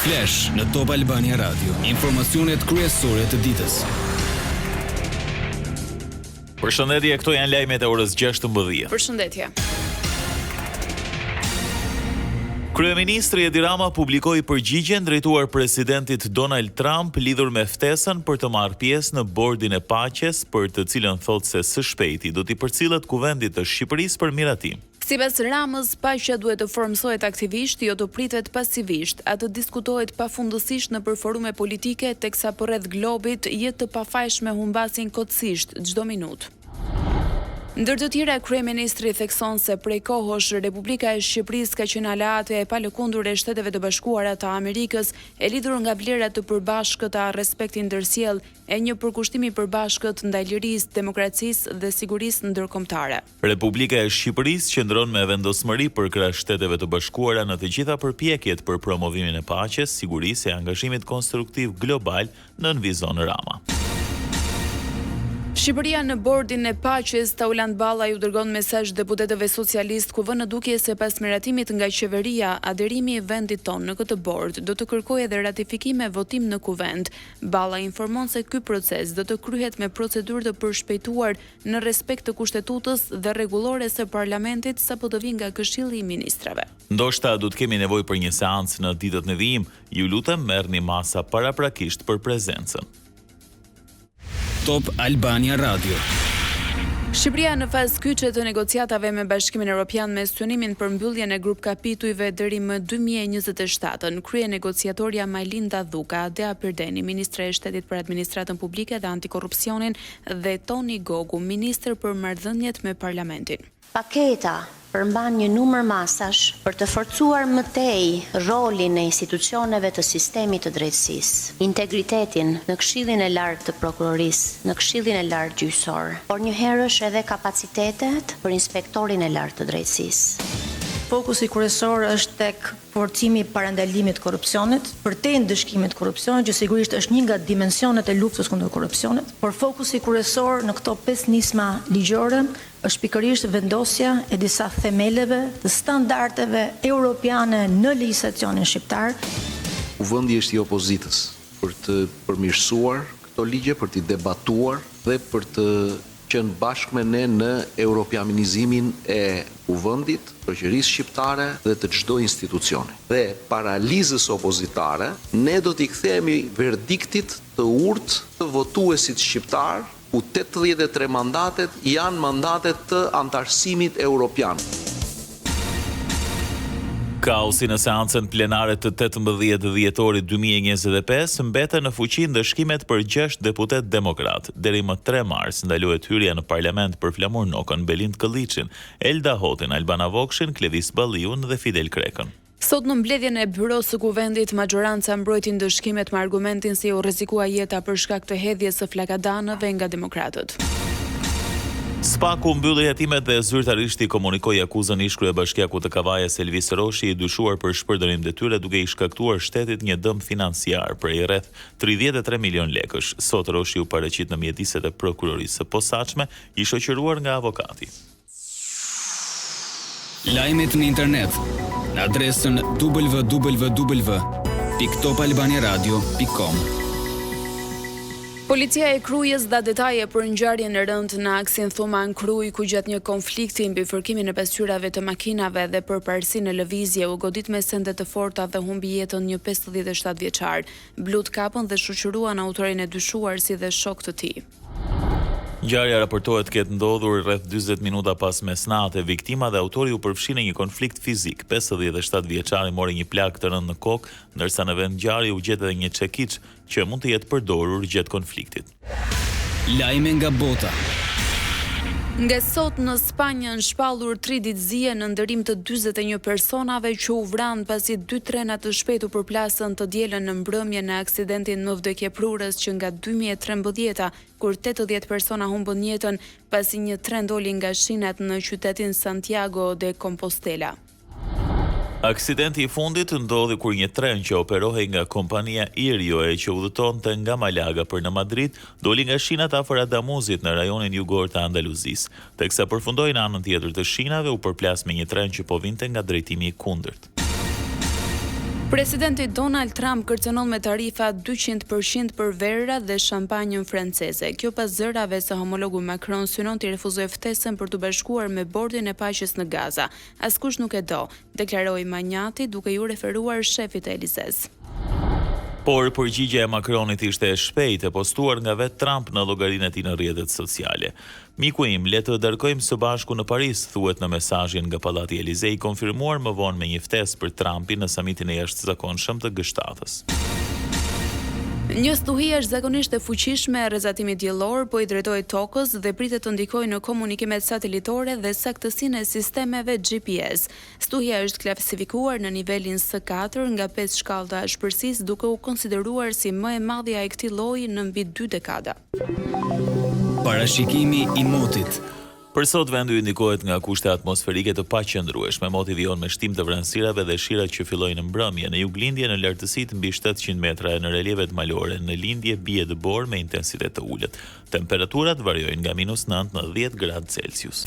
Flash në Top Albania Radio. Informacionet kryesore të ditës. Përshëndetje, këto janë lajmet e orës 16. Përshëndetje. Kryeministri Edi Rama publikoi përgjigjen drejtuar presidentit Donald Trump lidhur me ftesën për të marrë pjesë në bordin e paqes, për të cilën thotë se së shpejti do t'i përcillet kuvendit të Shqipërisë për miratim. Sipas Ramës, paqja duhet të formsohet aktivisht, jo të pritet pasivisht, atë diskutohet pafundësisht në forume politike, teksa përreth globit jetë të pafajshme humbasin kotësisht çdo minutë. Ndër të tjera, kryeministri thekson se prej kohësh Republika e Shqipërisë ka qenë aleate e palëkundur e Shteteve të Bashkuara të Amerikës, e lidhur nga vlerat të përbashkëta, respekti ndërsjellë e një përkushtimi përbashkët ndaj lirisë, demokracisë dhe sigurisë ndërkombëtare. Republika e Shqipërisë qëndron me vendosmëri përkrah Shteteve të Bashkuara në të gjitha përpjekjet për promovimin e paqes, sigurisë e angazhimit konstruktiv global, nënvizon Rama. Shqipëria në bordin e paqes. Tauland Balla ju dërgon mesazh deputetëve socialist ku vën në dukje se pas miratimit nga qeveria, aderimi i vendit tonë në këtë bord do të kërkojë edhe ratifikime votim në kuvend. Balla informon se ky proces do të kryhet me procedurë të përshpejtuar në respekt të kushtetutës dhe rregullore së parlamentit sapo të vinë nga Këshilli i Ministrave. Ndoshta do të kemi nevojë për një seancë në ditët në vijim. Ju lutem merrni masa paraprakisht për prezencën. Top Albania Radio. Shqipëria në fazë kyçe të negociatave me Bashkimin Evropian me synimin për mbylljen e grup kapitujve deri më 2027. Krye negociatorja Majlinda Dhuka, Adea Pirdeni, ministre e Shtetit për Administratën Publike dhe Antikorrupsionin, dhe Toni Gogu, ministër për marrëdhëniet me Parlamentin. Paketa përmban një numër masash për të forcuar më tej rolin e institucioneve të sistemit të drejtësisë, integritetin në Këshillin e Lartë të Prokurorisë, në Këshillin e Lartë Gjyqësor, por njëherësh edhe kapacitetet për inspektorin e lartë të drejtësisë. Fokusi kryesor është tek forcimi i parandalimit të korrupsionit, përtej ndëshkimit të korrupsionit, që sigurisht është një nga dimensionet e luftës kundër korrupsionit, por fokusi kryesor në këto 5 nisma ligjore është pikërisht vendosja e disa themeleve të standardeve europiane në legjislacionin shqiptar. Vendi është i opozitës për të përmirësuar këto ligje, për t'i debatuar dhe për të qenë bashkë me ne në europianizimin e kuvendit, shoqërisë shqiptare dhe të çdo institucioni. Dhe paralizës opozitare, ne do t'i kthehemi verdiktit të urtë të votuesit shqiptar, ku 83 mandatet janë mandatet të antarësimit europian. Kaosi në seancën plenare të 18 dhjetorit 2025 mbete në fuqi ndëshkimet për 6 deputet demokrat. Deri më 3 mars ndalohet hyrja në parlament për Flamur Nokën, Belind Këlliçin, Elda Hotin, Albana Vokshin, Kledis Balliun dhe Fidel Krekën. Sot në mbledhjen e byrosë së kuvendit, majoranca mbrojti ndëshkimet me argumentin se u rrezikua jeta për shkak të hedhjes së flakadanëve nga demokratët. Spaku mbylli hetimet dhe zyrtarisht i komunikoi akuzën ish kryebashkiaku të Kavajës Elvis Roshi, i dyshuar për shpërdorim detyre duke i shkaktuar shtetit një dëm financiar prej rreth 33 milion lekësh. Sot Roshi u paraqit në mjediset e prokurorisë së posaçme, i shoqëruar nga avokati. Lajmet në internet në adresën www.topalbaniaradio.com. Policia e Krujës dha detaje për ngjarjen e rëndë në aksin Thuman Kruj, ku gjatë një konflikti mbi fërkimin e pasqyrave të makinave dhe përparësinë në lëvizje u godit me sende të forta dhe humbi jetën një 57 vjeçar. Blut kapën dhe shoqëruan autorin e dyshuar si dhe shok të tij. Ngjarja raportohet ketë ndodhur rreth 40 minuta pas mesnate. Viktima dhe autori u përfshin në një konflikt fizik. 57 vjeçari mori një plagë të rëndë në kokë, ndërsa në vend ngjarje u gjet edhe një çekiç që mund të jetë përdorur gjatë konfliktit. Lajme nga bota. Nga sot në Spanjë në shpallur 3 ditë zije në ndërim të 41 personave që u vranë pasi 2 trena të shpejtu përplasën të dielën në mbrëmje në aksidentin më vdekjeprurës që nga 2013, kur 80 persona humbën jetën pasi një tren doli nga shinat në qytetin Santiago de Compostela. Aksidenti i fundit ndodhi kur një tren që operohej nga kompania Irioe që udhëtonte nga Malaga për në Madrid doli nga shinat afër Adamuzit në rajonin jugor të Andaluzisë, teksa përfundoi në anën tjetër të shinave u përplas me një tren që po vinte nga drejtimi i kundërt. Presidenti Donald Trump kërcënon me tarifa 200% për verra dhe shampanjën franceze. Kjo pas zërave se homologu Macron synon të refuzojë ftesën për të bashkuar me bordin e paqes në Gaza. Askush nuk e do, deklaroi magnati duke ju referuar shefit të Elizes. Por përgjigja e Macronit ishte e shpejtë e postuar nga vetë Trump në llogarinë e tij në rrjetet sociale. Miku im, le të darkojmë së bashku në Paris, thuhet në mesazhin nga Pallati Elizej, konfirmuar më vonë me një ftesë për Trumpin në samitin e jashtëzakonshëm të G7-s. Një stuhi është zakonisht e fuqishme e rrezatimit diellor, po i drejtohet tokës dhe pritet të ndikojë në komunikimet satelitore dhe saktësinë e sistemeve GPS. Stuhia është klasifikuar në nivelin S4 nga 5 shkallta shpërsis, duke u konsideruar si më e madhja e këtij lloji në mbi 2 dekada. Parashikimi i motit. Për sot vendi indikohet nga kushte atmosferike të paqëndrueshme, moti vijon me shtim të vranësirave dhe shirat që fillojnë në mbrëmje, në juglindje në lartësitë mbi 700 metra e në relievet malore, në lindje bie dëbor me intensitet të ulët. Temperaturat variojnë nga -9 në 10 gradë Celsius.